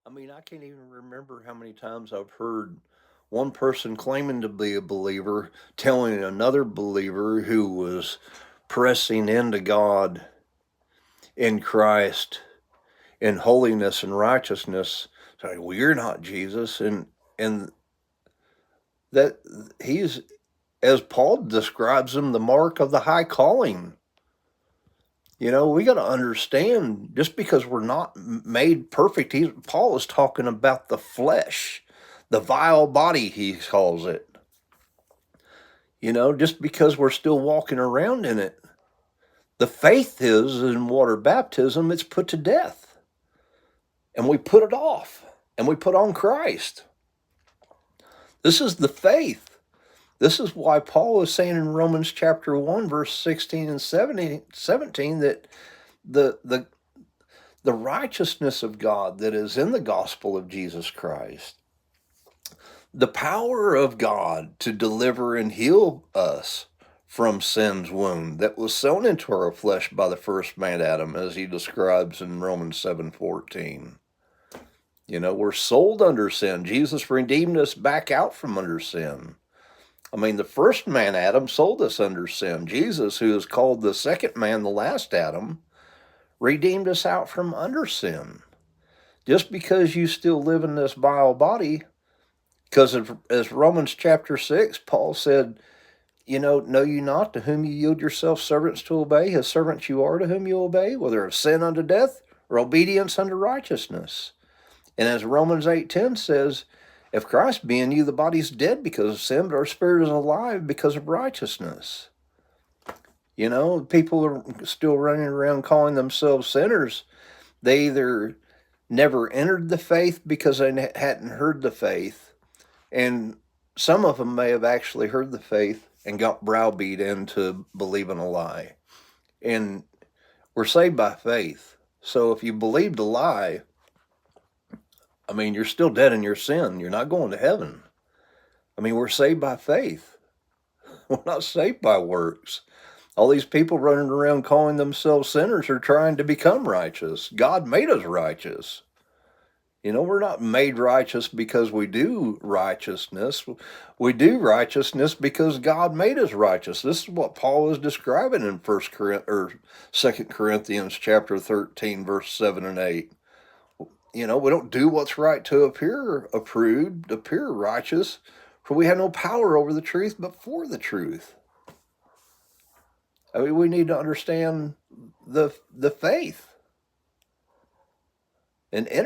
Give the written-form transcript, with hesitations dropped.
I mean, I can't even remember how many times I've heard one person claiming to be a believer telling another believer who was pressing into God in Christ in holiness and righteousness, saying, "Well, you're not Jesus," and that he's, as Paul describes him, the mark of the high calling. You know, we got to understand just because we're not made perfect, Paul is talking about the flesh, the vile body, he calls it. You know, just because we're still walking around in it. The faith is in water baptism, it's put to death. And we put it off and we put on Christ. This is the faith. This is why Paul is saying in Romans chapter 1, verse 16 and 17 that the the righteousness of God that is in the gospel of Jesus Christ, the power of God to deliver and heal us from sin's wound that was sown into our flesh by the first man Adam, as he describes in Romans 7:14. You know, we're sold under sin. Jesus redeemed us back out from under sin. I mean, the first man Adam sold us under sin. Jesus, who is called the second man, the last Adam, redeemed us out from under sin. Just because you still live in this vile body, because as Romans chapter 6, Paul said, you know you not to whom you yield yourself servants to obey, his servants you are to whom you obey, whether of sin unto death or obedience unto righteousness. And as Romans 8:10 says, if Christ be in you, the body's dead because of sin, but our spirit is alive because of righteousness. You know, people are still running around calling themselves sinners. They either never entered the faith because they hadn't heard the faith, and some of them may have actually heard the faith and got browbeat into believing a lie. And we're saved by faith. So if you believed a lie, I mean, you're still dead in your sin. You're not going to heaven. I mean, we're saved by faith. We're not saved by works. All these people running around calling themselves sinners are trying to become righteous. God made us righteous. You know, we're not made righteous because we do righteousness. We do righteousness because God made us righteous. This is what Paul is describing in 2 Corinthians chapter 13, verse 7 and 8. You know, we don't do what's right to appear approved, appear righteous, for we have no power over the truth, but for the truth. I mean, we need to understand the faith and enter